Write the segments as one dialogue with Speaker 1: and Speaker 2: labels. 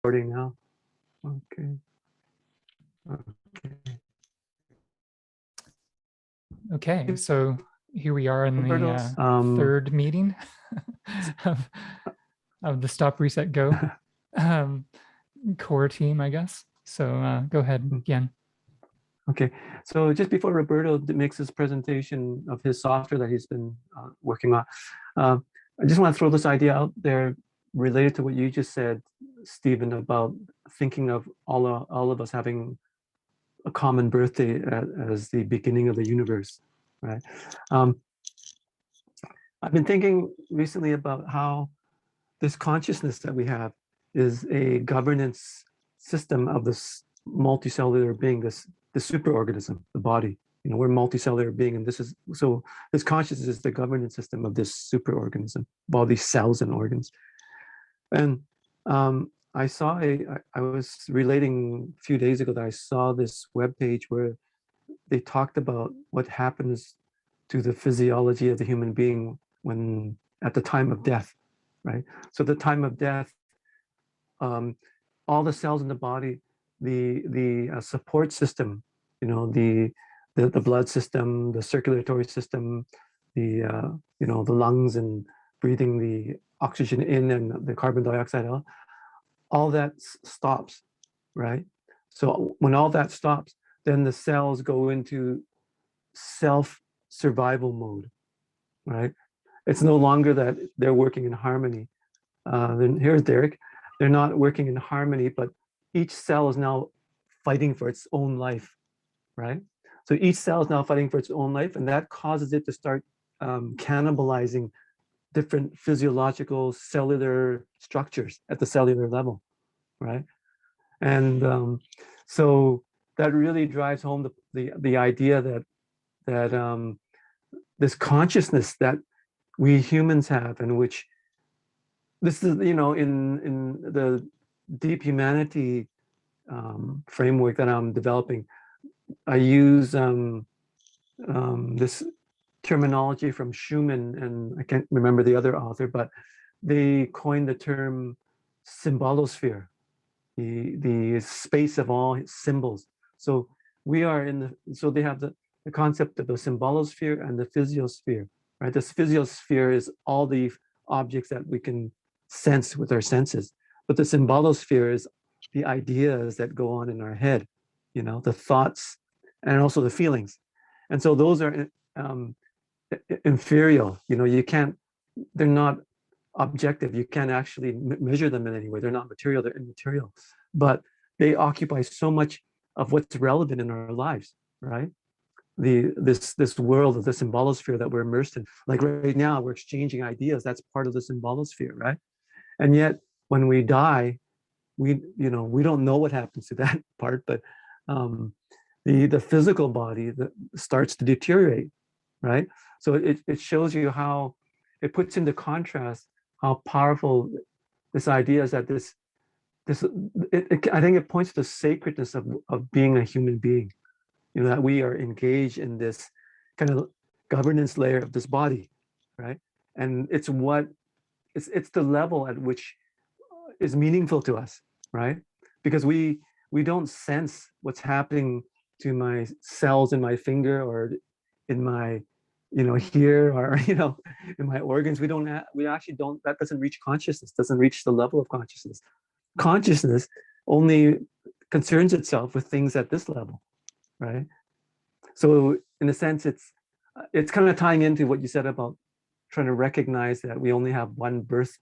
Speaker 1: Recording now. Okay. Okay.
Speaker 2: Okay, so here we are in the third meeting of the Stop Reset Go core team, I guess. So go ahead, Gian.
Speaker 1: Okay, so just before Roberto makes his presentation of his software that he's been working on, I just want to throw this idea out there related to what you just said, Stephen, about thinking of all of us having a common birthday as the beginning of the universe, right? I've been thinking recently about how this consciousness that we have is a governance system of this multicellular being, the superorganism, the body. You know, we're multicellular being, and this consciousness is the governance system of this superorganism, of all these cells and organs. And I was relating a few days ago that I saw this webpage where they talked about what happens to the physiology of the human being when at the time of death, right? So the time of death, all the cells in the body, the support system, you know, the blood system, the circulatory system, the the lungs and breathing the oxygen in and the carbon dioxide out, all that stops, right? So when all that stops, then the cells go into self-survival mode, right? It's no longer that they're working in harmony. Then here's Derek. They're not working in harmony, but each cell is now fighting for its own life, right? So each cell is now fighting for its own life, and that causes it to start cannibalizing different physiological cellular structures at the cellular level, right? And so that really drives home the idea that this consciousness that we humans have, and which this is, you know, in the deep humanity framework that I'm developing, I use this terminology from Schumann, and I can't remember the other author, but they coined the term symbolosphere, the space of all symbols. So we are so they have the concept of the symbolosphere and the physiosphere, right? This physiosphere is all the objects that we can sense with our senses, but the symbolosphere is the ideas that go on in our head, you know, the thoughts and also the feelings. And so those are inferior, you know, they're not objective. You can't actually measure them in any way. They're not material, they're immaterial, but they occupy so much of what's relevant in our lives, right? This world of the symbolosphere that we're immersed in. Like right now, we're exchanging ideas. That's part of the symbolosphere, right? And yet, when we die, we don't know what happens to that part, but the physical body that starts to deteriorate, right? So it shows you how it puts into contrast how powerful this idea is, that I think it points to the sacredness of being a human being, you know, that we are engaged in this kind of governance layer of this body, right? And it's the level at which is meaningful to us, right? Because we don't sense what's happening to my cells in my finger or in my, you know, here, or, you know, in my organs. We actually don't, that doesn't reach consciousness, doesn't reach the level of consciousness. Consciousness only concerns itself with things at this level, right? So in a sense, it's kind of tying into what you said about trying to recognize that we only have one birth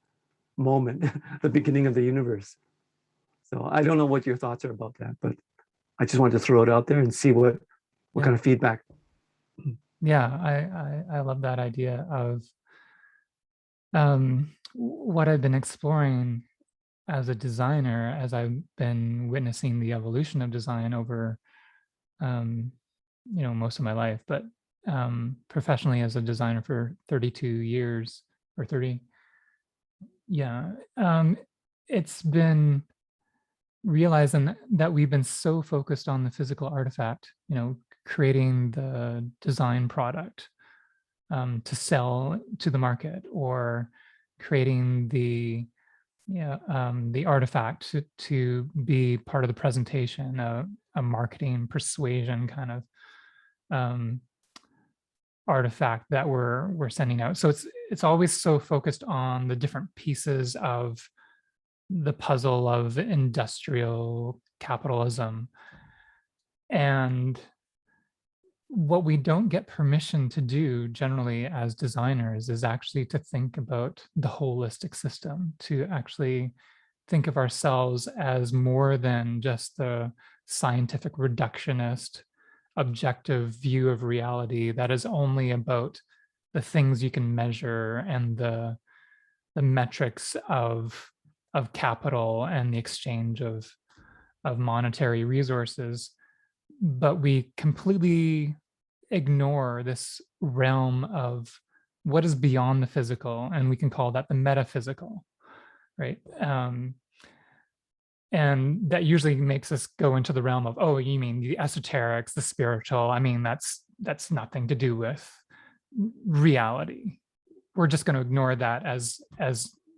Speaker 1: moment, the beginning of the universe. So I don't know what your thoughts are about that, but I just wanted to throw it out there and see what kind of feedback.
Speaker 2: Yeah, I love that idea of what I've been exploring as a designer, as I've been witnessing the evolution of design over you know, most of my life, but professionally as a designer for 32 years or 30. Yeah, it's been realizing that we've been so focused on the physical artifact, you know, creating the design product to sell to the market, or creating the the artifact to be part of the presentation, a marketing persuasion kind of um, artifact that we're sending out. So it's always so focused on the different pieces of the puzzle of industrial capitalism. And what we don't get permission to do generally as designers is actually to think about the holistic system, to actually think of ourselves as more than just the scientific reductionist objective view of reality that is only about the things you can measure and the metrics of capital and the exchange of monetary resources, but we completely ignore this realm of what is beyond the physical, and we can call that the metaphysical, right? And that usually makes us go into the realm of, oh, you mean the esoterics, the spiritual? I mean, that's nothing to do with reality. We're just going to ignore that as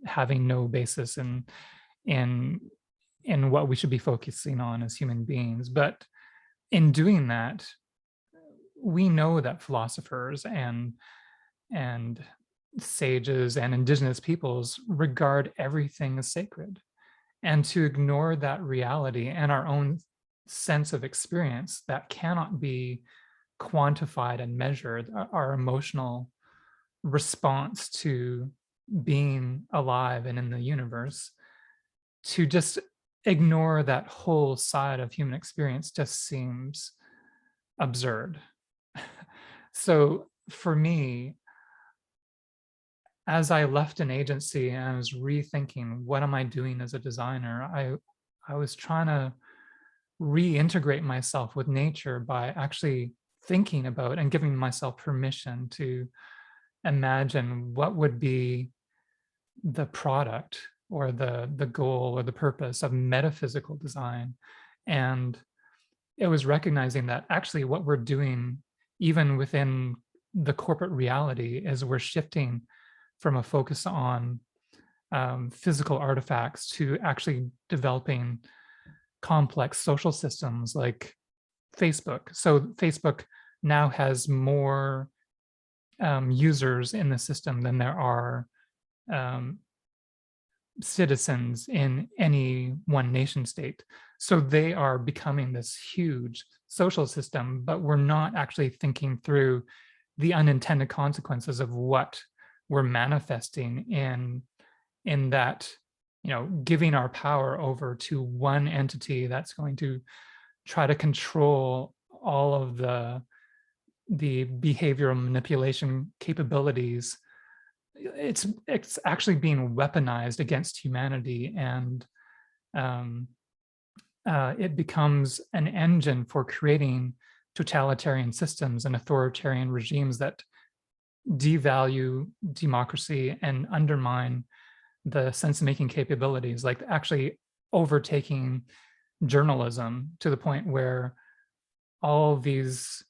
Speaker 2: having no basis in in what we should be focusing on as human beings. But in doing that, we know that philosophers and sages and indigenous peoples regard everything as sacred. And to ignore that reality and our own sense of experience that cannot be quantified and measured, our emotional response to being alive and in the universe, to just ignore that whole side of human experience just seems absurd. So for me, as I left an agency and I was rethinking what am I doing as a designer, I was trying to reintegrate myself with nature by actually thinking about and giving myself permission to imagine what would be the product or the goal or the purpose of metaphysical design. And it was recognizing that actually what we're doing, even within the corporate reality, is we're shifting from a focus on physical artifacts to actually developing complex social systems like Facebook. So Facebook now has more users in the system than there are um, citizens in any one nation state. So they are becoming this huge social system, but we're not actually thinking through the unintended consequences of what we're manifesting in that, giving our power over to one entity that's going to try to control all of the behavioral manipulation capabilities. It's actually being weaponized against humanity, and it becomes an engine for creating totalitarian systems and authoritarian regimes that devalue democracy and undermine the sense-making capabilities, like actually overtaking journalism to the point where all these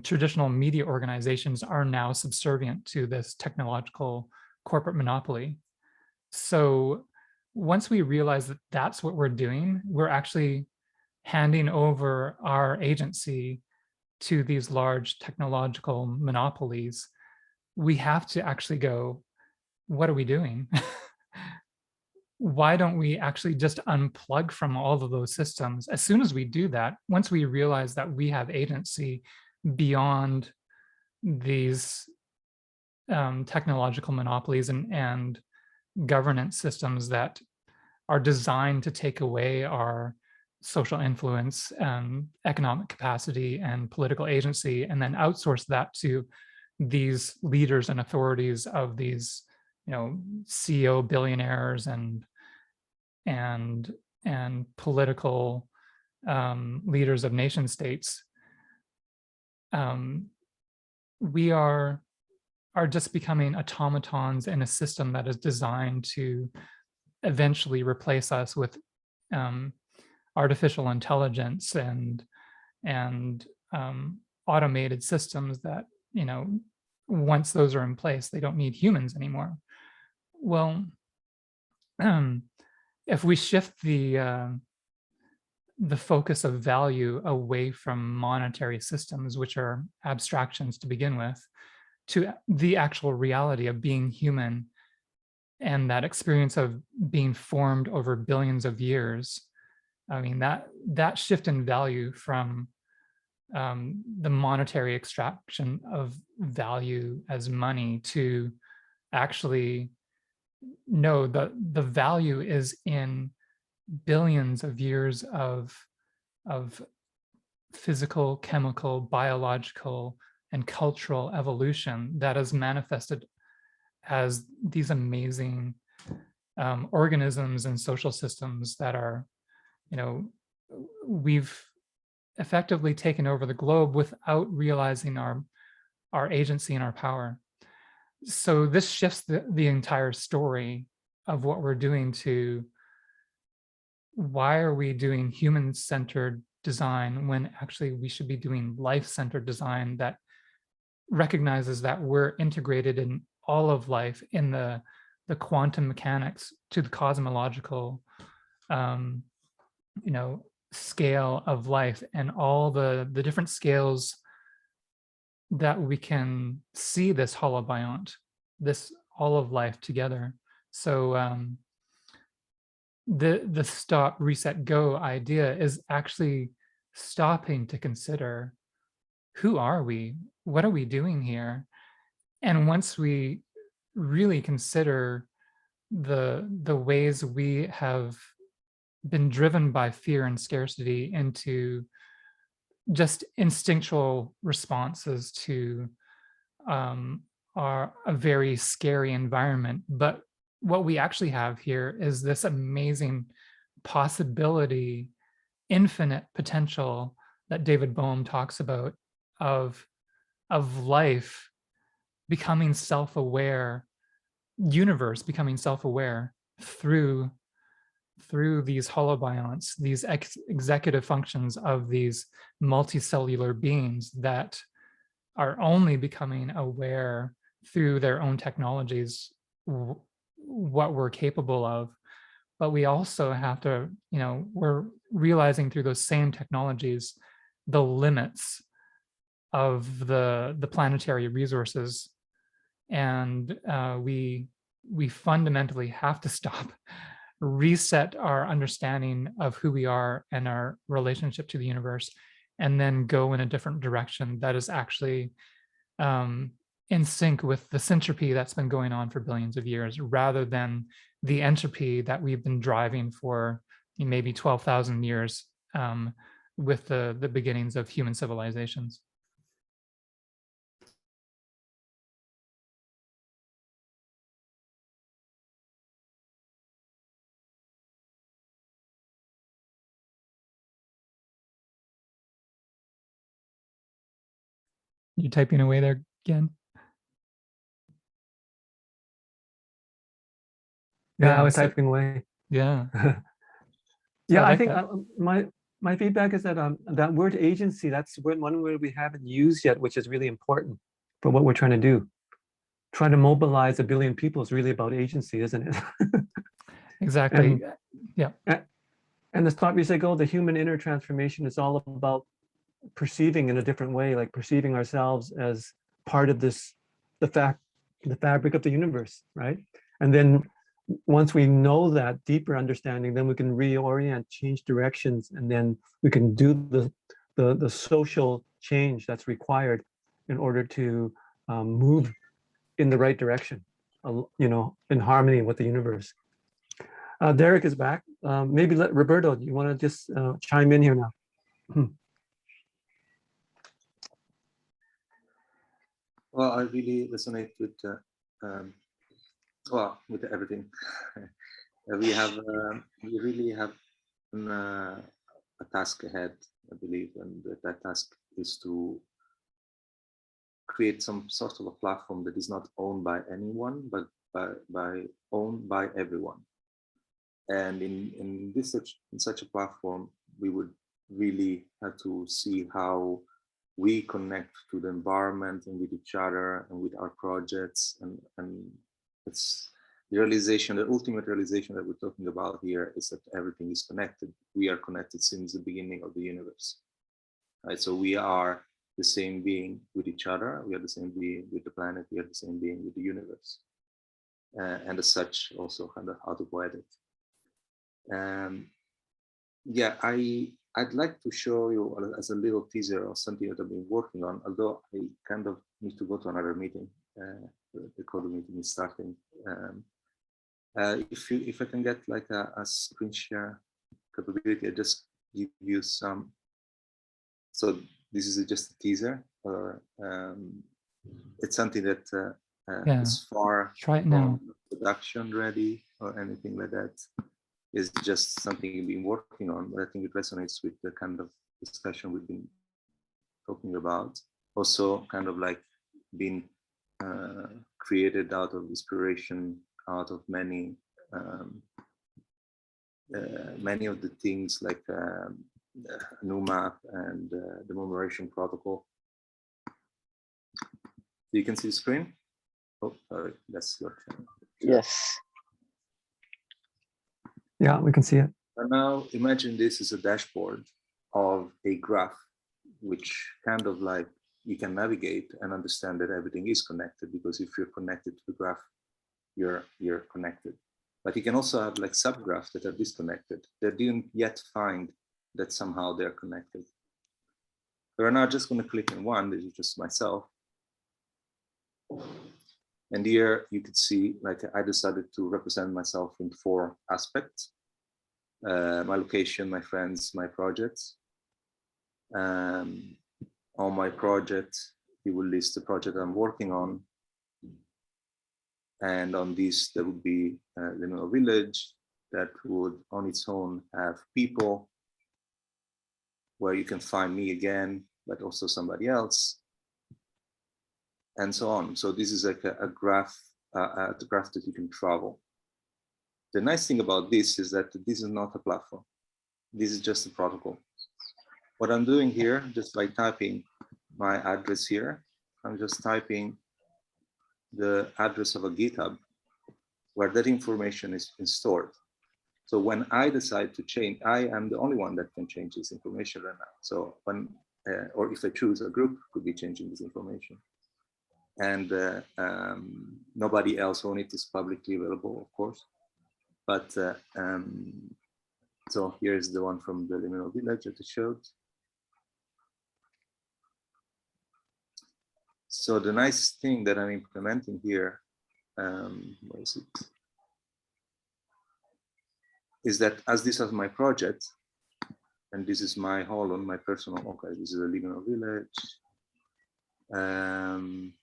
Speaker 2: traditional media organizations are now subservient to this technological corporate monopoly. So once we realize that that's what we're doing, we're actually handing over our agency to these large technological monopolies. We have to actually go, what are we doing? Why don't we actually just unplug from all of those systems? As soon as we do that, once we realize that we have agency beyond these technological monopolies and governance systems that are designed to take away our social influence, economic capacity, and political agency, and then outsource that to these leaders and authorities of these, CEO billionaires and political leaders of nation states. We are just becoming automatons in a system that is designed to eventually replace us with artificial intelligence and automated systems that, once those are in place, they don't need humans anymore. Well, if we shift the focus of value away from monetary systems, which are abstractions to begin with, to the actual reality of being human and that experience of being formed over billions of years. I mean, that shift in value from the monetary extraction of value as money to actually no, the value is in billions of years of physical, chemical, biological, and cultural evolution that is manifested as these amazing organisms and social systems that are, you know, we've effectively taken over the globe without realizing our agency and our power. So this shifts the entire story of what we're doing to why are we doing human-centered design when actually we should be doing life-centered design that recognizes that we're integrated in all of life, in the quantum mechanics to the cosmological you know, scale of life and all the different scales that we can see this holobiont, this all of life together. So the stop, reset, go idea is actually stopping to consider, who are we? What are we doing here? And once we really consider the ways we have been driven by fear and scarcity into just instinctual responses to a very scary environment. But what we actually have here is this amazing possibility, infinite potential that David Bohm talks about of life becoming self-aware, universe becoming self-aware through these holobionts, these executive functions of these multicellular beings that are only becoming aware through their own technologies what we're capable of. But we also have to, you know, we're realizing through those same technologies the limits of the planetary resources, and we fundamentally have to stop, reset our understanding of who we are and our relationship to the universe, and then go in a different direction that is actually in sync with the syntropy that's been going on for billions of years, rather than the entropy that we've been driving for maybe 12,000 years with the beginnings of human civilizations. You typing away there again?
Speaker 1: Yeah, I was
Speaker 2: so-
Speaker 1: typing away.
Speaker 2: Yeah.
Speaker 1: Yeah,
Speaker 2: I
Speaker 1: I
Speaker 2: like
Speaker 1: think
Speaker 2: that.
Speaker 1: my feedback is that that word agency, that's one word we haven't used yet, which is really important for what we're trying to do. Trying to mobilize 1 billion people is really about agency, isn't it?
Speaker 2: Exactly.
Speaker 1: And
Speaker 2: Yeah.
Speaker 1: and the Stop, Reset, Go, the human inner transformation is all about perceiving in a different way, like perceiving ourselves as part of this, the fabric of the universe, right? And then once we know that deeper understanding, then we can reorient, change directions, and then we can do the social change that's required in order to move in the right direction, you know, in harmony with the universe. Derek is back. Maybe let Roberto, you want to just chime in here now?
Speaker 3: Well, I really resonate with well, with everything. we really have a task ahead, I believe, and that task is to create some sort of a platform that is not owned by anyone, but owned by everyone. And in such a platform, we would really have to see how we connect to the environment and with each other and with our projects, and it's The realization, the ultimate realization that we're talking about here is that everything is connected. We are connected since the beginning of the universe, right? So we are the same being with each other. We are the same being with the planet. We are the same being with the universe. And as such, also kind of autopoietic. Yeah, I'd like to show you as a little teaser of something that I've been working on, although I kind of need to go to another meeting. The code meeting is starting. If I can get like a screen share capability, I just give you some. So this is just a teaser, or it's something that
Speaker 2: Yeah.
Speaker 3: is far
Speaker 2: Try it
Speaker 3: from
Speaker 2: now.
Speaker 3: production ready or anything like that. It's just something we've been working on, but I think it resonates with the kind of discussion we've been talking about. Also, kind of like being created out of inspiration, out of many of the things like NUMAP and the Memoration Protocol. You can see the screen. Oh, sorry, that's your turn.
Speaker 4: Yes.
Speaker 1: Yeah, we can see it.
Speaker 3: And now imagine this is a dashboard of a graph, which kind of like you can navigate and understand that everything is connected, because if you're connected to the graph, you're connected. But you can also have like subgraphs that are disconnected, that didn't yet find that somehow they're connected. We're now just going to click on one. This is just myself. And here you could see, like, I decided to represent myself in 4 aspects: my location, my friends, my projects. On my project, you will list the project I'm working on. And on this, there would be Liminal Village that would on its own have people where you can find me again, but also somebody else, and so on. So this is like a graph, the graph that you can travel. The nice thing about this is that this is not a platform. This is just a protocol. What I'm doing here, just by typing my address here, I'm just typing the address of a GitHub where that information is stored. So when I decide to change, I am the only one that can change this information right now. So when, or if I choose, a group could be changing this information. And nobody else on it is publicly available, of course. But so here's the one from the Liminal Village that I showed. So the nice thing that I'm implementing here, where is it? Is that as this is my project, and this is my Holon, my personal, okay, this is a Liminal Village.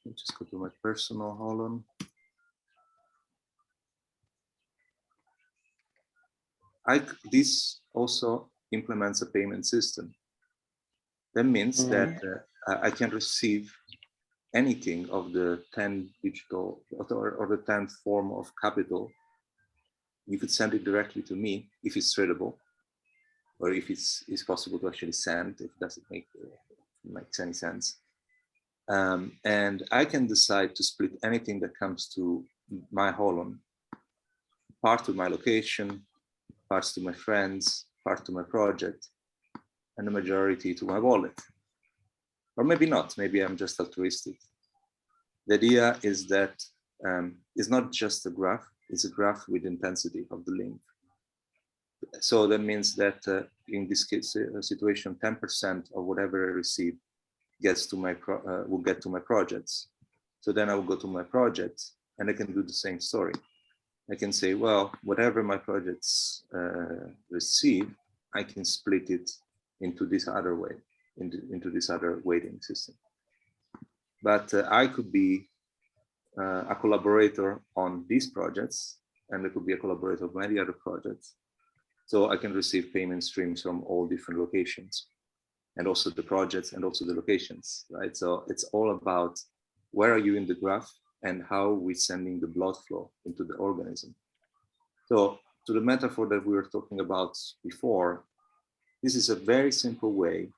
Speaker 3: Let's just go to my personal Holon. This also implements a payment system. That means that I can receive anything of the 10 digital or the 10th form of capital. You could send it directly to me if it's tradable, or if it's possible to actually send, if it doesn't make any sense. And I can decide to split anything that comes to my Holon, part to my location, parts to my friends, part to my project, and the majority to my wallet. Or maybe not, maybe I'm just altruistic. The idea is that it's not just a graph, it's a graph with intensity of the link. So that means that in this case, situation, 10% of whatever I receive gets to my will get to my projects. So then I will go to my projects and I can do the same story. I can say, well, whatever my projects receive, I can split it into this other way, into this other weighting system. But I could be a collaborator on these projects, and I could be a collaborator of many other projects. So I can receive payment streams from all different locations, and also the projects and also the locations, right? So it's all about where are you in the graph and how we're sending the blood flow into the organism. So to the metaphor that we were talking about before, this is a very simple way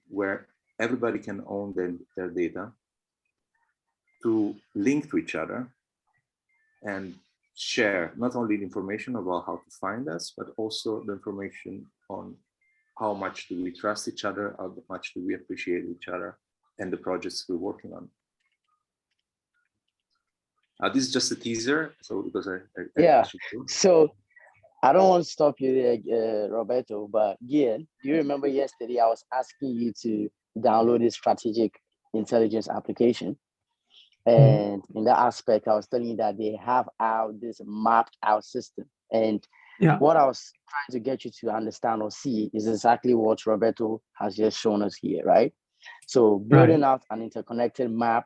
Speaker 3: where everybody can own their data to link to each other and share not only the information about how to find us, but also the information on how much do we trust each other, how much do we appreciate each other and the projects we're working on. This is just a teaser, so because I
Speaker 4: Yeah.
Speaker 3: should do.
Speaker 4: So I don't want to stop you there, Roberto, but Gian, do you remember yesterday I was asking you to download this strategic intelligence application? And in that aspect, I was telling you that they have out this mapped out system. And
Speaker 1: Yeah.
Speaker 4: what I was trying to get you to understand or see is exactly what Roberto has just shown us here, right? So building out an interconnected map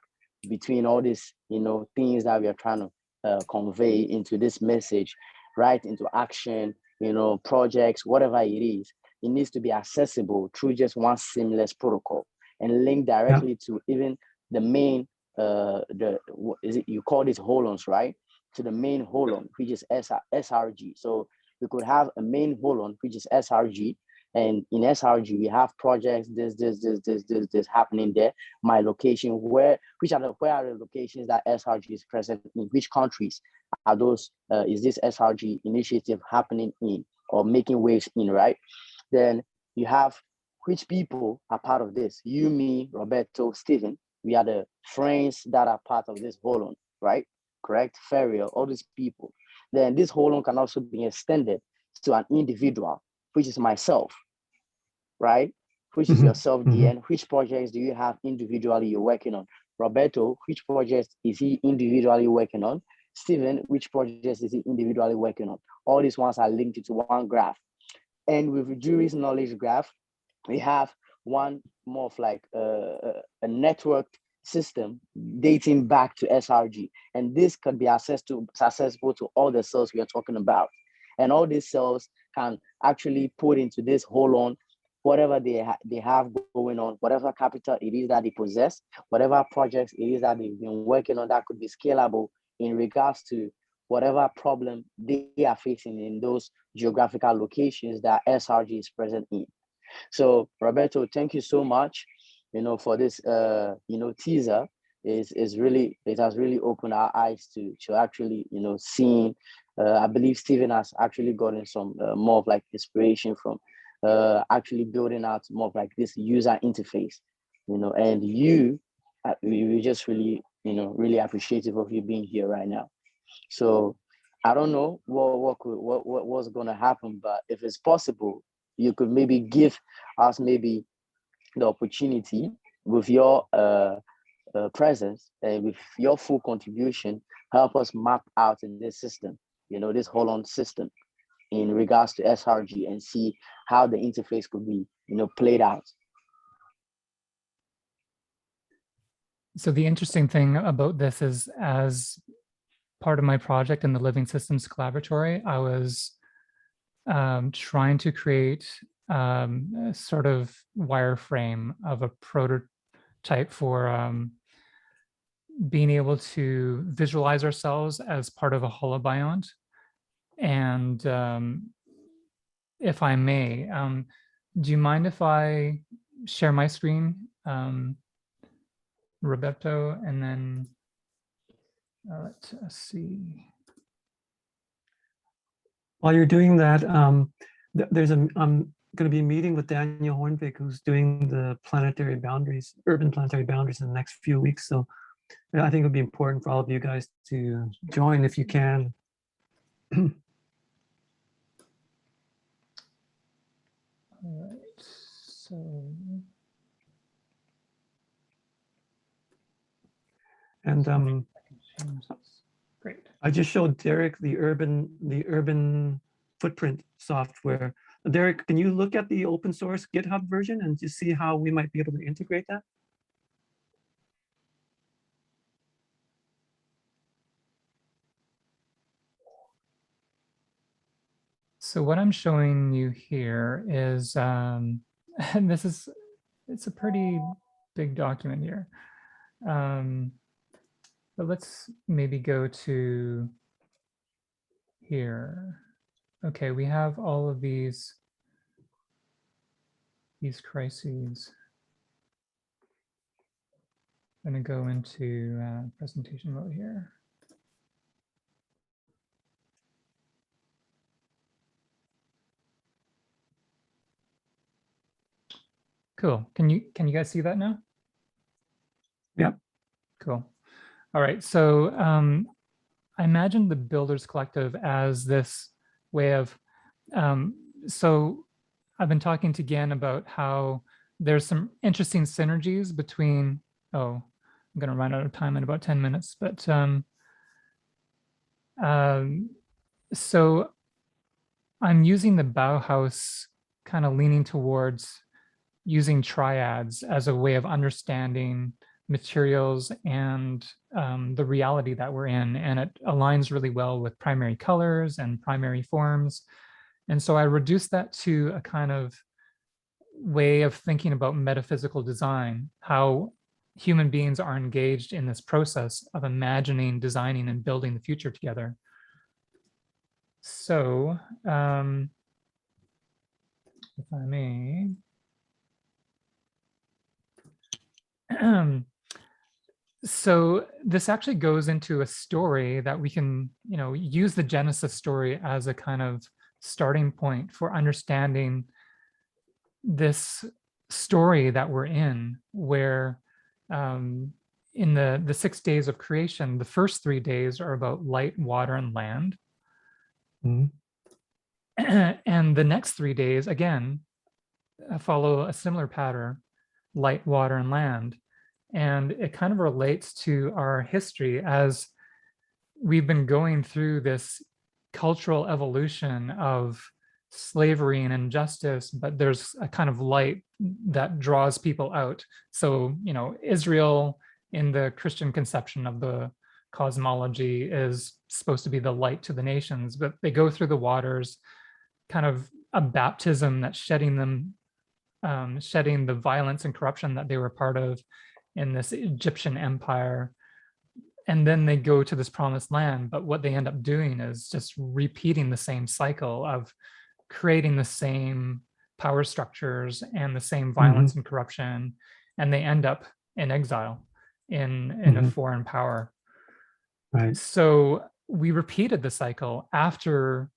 Speaker 4: between all these, things that we are trying to convey into this message, right, into action, projects, whatever it is, it needs to be accessible through just one seamless protocol and linked directly to even the main, you call these holons, right? To the main holon, which is SRG. So we could have a main holon, which is SRG, and in SRG we have projects, this happening there. My location, where are the locations that SRG is present in? Which countries are those? Is this SRG initiative happening in or making waves in, right? Then you have which people are part of this. You, me, Roberto, Stephen. We are the friends that are part of this holon, right? Correct? Ferrier, all these people. Then this holon can also be extended to an individual, which is myself, right? Which is yourself, DN. Which projects do you have individually you're working on? Roberto, which projects is he individually working on? Stephen, which projects is he individually working on? All these ones are linked into one graph. And with Jury's knowledge graph, we have one more of like a networked system dating back to SRG. And this can be accessible to all the cells we are talking about. And all these cells can actually put into this holon whatever they have going on, whatever capital it is that they possess, whatever projects it is that they've been working on that could be scalable in regards to whatever problem they are facing in those geographical locations that SRG is present in. So Roberto, thank you so much, for this, teaser. It has really opened our eyes to actually, seeing. I believe Stephen has actually gotten some more of like inspiration from actually building out more of like this user interface, and we just really, really appreciative of you being here right now. So I don't know what's going to happen, but if it's possible, you could maybe give us maybe the opportunity with your presence and with your full contribution, help us map out in this system, this holon system in regards to SRG and see how the interface could be, played out.
Speaker 2: So the interesting thing about this is, as part of my project in the Living Systems Collaboratory, I was trying to create a sort of wireframe of a prototype for being able to visualize ourselves as part of a holobiont. And if I may, do you mind if I share my screen, Roberto, and then let's see.
Speaker 1: While you're doing that, I'm going to be meeting with Daniel Hornvik, who's doing the planetary boundaries, urban planetary boundaries in the next few weeks. So I think it would be important for all of you guys to join if you can.
Speaker 2: All right, so.
Speaker 1: And
Speaker 2: great.
Speaker 1: I just showed Derek the urban footprint software. Derek, can you look at the open source GitHub version and just see how we might be able to integrate that?
Speaker 2: So what I'm showing you here is, and it's a pretty big document here. But let's maybe go to here. Okay, we have all of these crises. I'm gonna go into presentation mode here. Cool. Can you guys see that now?
Speaker 1: Yep.
Speaker 2: Cool. All right. So I imagine the Builders Collective as this way of, so I've been talking to Gian about how there's some interesting synergies between, oh, I'm going to run out of time in about 10 minutes, but so I'm using the Bauhaus, kind of leaning towards using triads as a way of understanding materials and the reality that we're in. And it aligns really well with primary colors and primary forms. And so I reduced that to a kind of way of thinking about metaphysical design, how human beings are engaged in this process of imagining, designing, and building the future together. So, if I may, so this actually goes into a story that we can, use the Genesis story as a kind of starting point for understanding this story that we're in, where in the 6 days of creation, the first 3 days are about light, water, and land.
Speaker 1: Mhm.
Speaker 2: And the next 3 days, again, follow a similar pattern, light, water, and land. And it kind of relates to our history as we've been going through this cultural evolution of slavery and injustice, but there's a kind of light that draws people out. So, Israel in the Christian conception of the cosmology is supposed to be the light to the nations, but they go through the waters, kind of a baptism that's shedding the violence and corruption that they were part of in this Egyptian empire. And then they go to this promised land, but what they end up doing is just repeating the same cycle of creating the same power structures and the same violence and corruption, and they end up in exile in a foreign power.
Speaker 1: Right.
Speaker 2: So we repeated the cycle after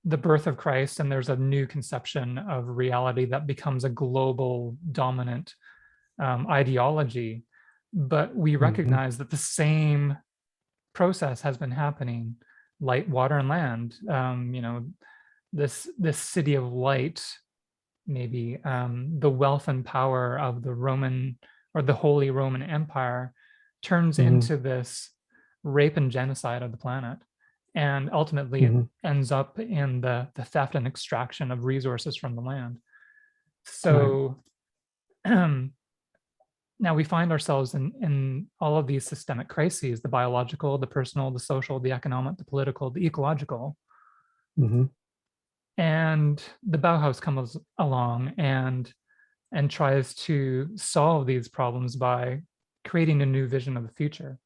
Speaker 2: the birth of Christ, and there's a new conception of reality that becomes a global dominant ideology. But we recognize that the same process has been happening: light, water, and land. This city of light, maybe the wealth and power of the Roman or the Holy Roman Empire turns into this rape and genocide of the planet. And ultimately it ends up in the theft and extraction of resources from the land. So now we find ourselves in all of these systemic crises: the biological, the personal, the social, the economic, the political, the ecological. And the Bauhaus comes along and tries to solve these problems by creating a new vision of the future.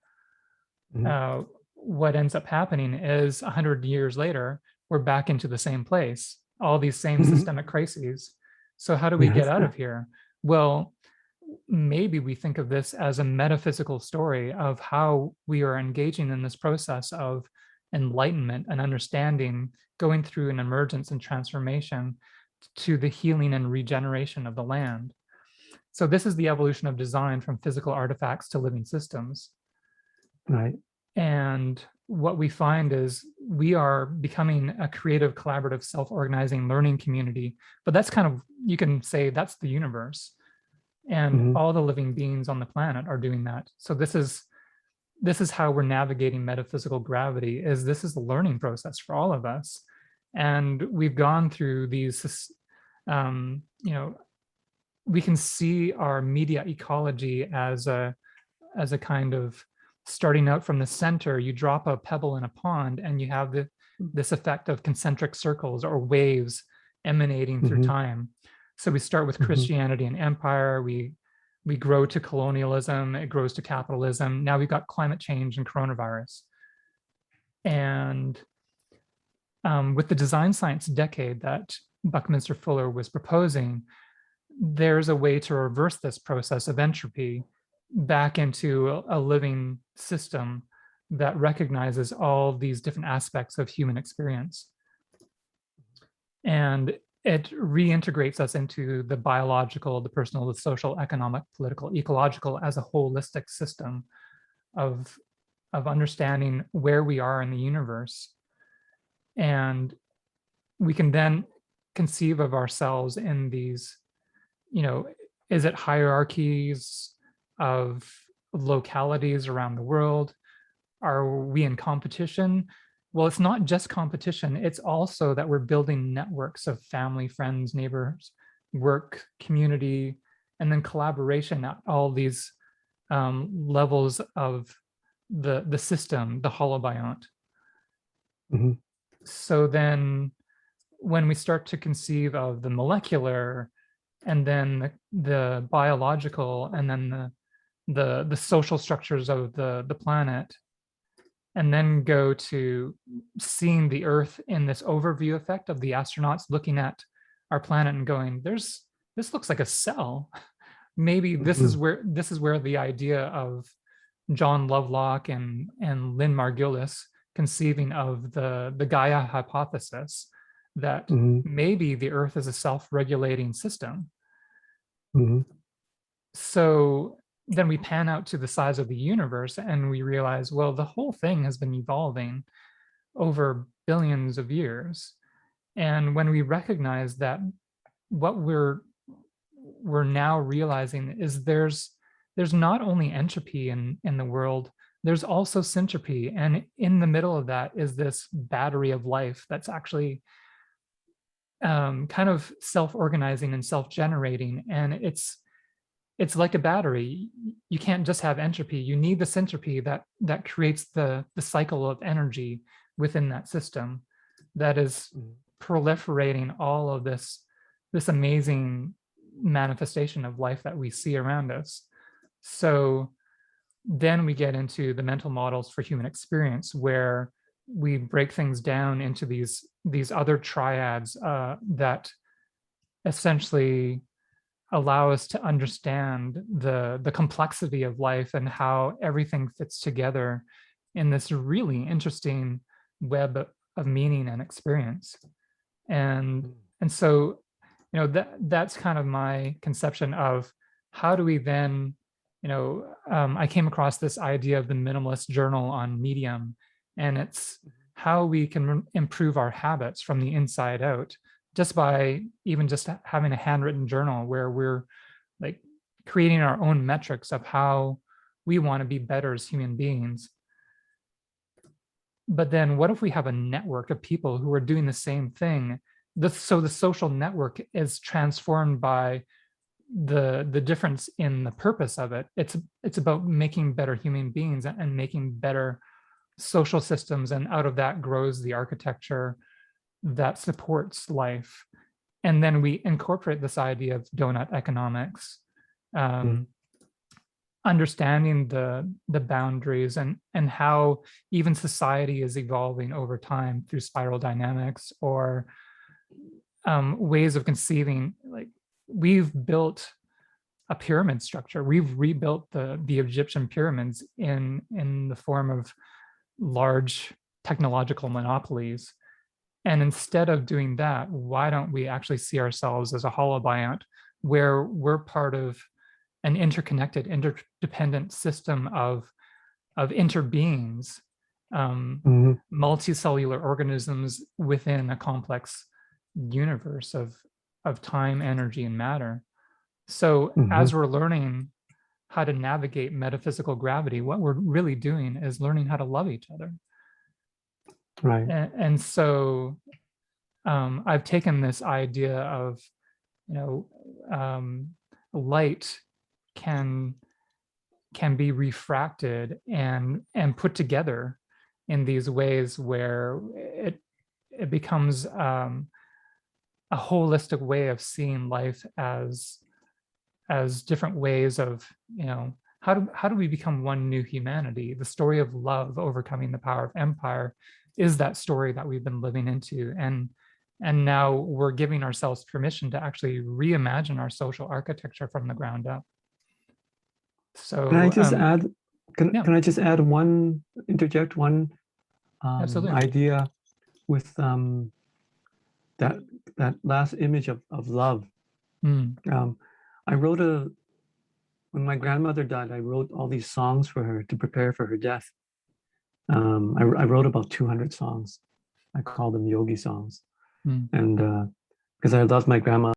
Speaker 2: What ends up happening is 100 years later, we're back into the same place, all these same systemic crises. So how do we get out of here? Well, maybe we think of this as a metaphysical story of how we are engaging in this process of enlightenment and understanding, going through an emergence and transformation to the healing and regeneration of the land. So this is the evolution of design from physical artifacts to living systems.
Speaker 1: Right.
Speaker 2: And what we find is we are becoming a creative, collaborative, self-organizing learning community. But that's kind of, you can say that's the universe. And all the living beings on the planet are doing that. So this is how we're navigating metaphysical gravity. This is the learning process for all of us. And we've gone through these, we can see our media ecology as a kind of starting out from the center. You drop a pebble in a pond and you have this effect of concentric circles or waves emanating through time. So we start with Christianity and empire, we grow to colonialism, it grows to capitalism. Now we've got climate change and coronavirus. And with the design science decade that Buckminster Fuller was proposing, there's a way to reverse this process of entropy back into a living system that recognizes all these different aspects of human experience. And it reintegrates us into the biological, the personal, the social, economic, political, ecological as a holistic system of understanding where we are in the universe. And we can then conceive of ourselves in these, is it hierarchies of localities around the world? Are we in competition? Well, it's not just competition. It's also that we're building networks of family, friends, neighbors, work, community, and then collaboration at all these levels of the system, the holobiont.
Speaker 1: Mm-hmm.
Speaker 2: So then when we start to conceive of the molecular and then the biological and then the social structures of the planet, and then go to seeing the Earth in this overview effect of the astronauts looking at our planet and going, this looks like a cell. Maybe this is where the idea of John Lovelock and Lynn Margulis conceiving of the Gaia hypothesis, that maybe the Earth is a self-regulating system. So then we pan out to the size of the universe and we realize, well, the whole thing has been evolving over billions of years. And when we recognize that, what we're now realizing is there's not only entropy in the world, there's also syntropy. And in the middle of that is this battery of life that's actually kind of self-organizing and self-generating. And it's like a battery. You can't just have entropy. You need the syntropy that creates the cycle of energy within that system that is proliferating all of this amazing manifestation of life that we see around us. So then we get into the mental models for human experience, where we break things down into these other triads that essentially allow us to understand the complexity of life and how everything fits together in this really interesting web of meaning and experience. And so, that's kind of my conception of how do we then, I came across this idea of the minimalist journal on Medium, and it's how we can improve our habits from the inside out, just by even just having a handwritten journal where we're like creating our own metrics of how we want to be better as human beings. But then what if we have a network of people who are doing the same thing? So the social network is transformed by the difference in the purpose of it. It's about making better human beings and making better social systems. And out of that grows the architecture that supports life. And then we incorporate this idea of donut economics, understanding the boundaries and how even society is evolving over time through spiral dynamics, or ways of conceiving. Like, we've built a pyramid structure. We've rebuilt the Egyptian pyramids in the form of large technological monopolies. And instead of doing that, why don't we actually see ourselves as a holobiont, where we're part of an interconnected, interdependent system of interbeings, multicellular organisms within a complex universe of time, energy, and matter. So as we're learning how to navigate metaphysical gravity, what we're really doing is learning how to love each other.
Speaker 1: Right.
Speaker 2: And so I've taken this idea of, light can be refracted and put together in these ways where it becomes a holistic way of seeing life as different ways of, how do we become one new humanity? The story of love overcoming the power of empire is that story that we've been living into. And now we're giving ourselves permission to actually reimagine our social architecture from the ground up. So
Speaker 1: can I just add,
Speaker 2: yeah.
Speaker 1: can I just interject one
Speaker 2: Absolutely.
Speaker 1: idea with that last image of love. I wrote when my grandmother died, I wrote all these songs for her to prepare for her death. I wrote about 200 songs. I call them yogi songs. And because I loved my grandma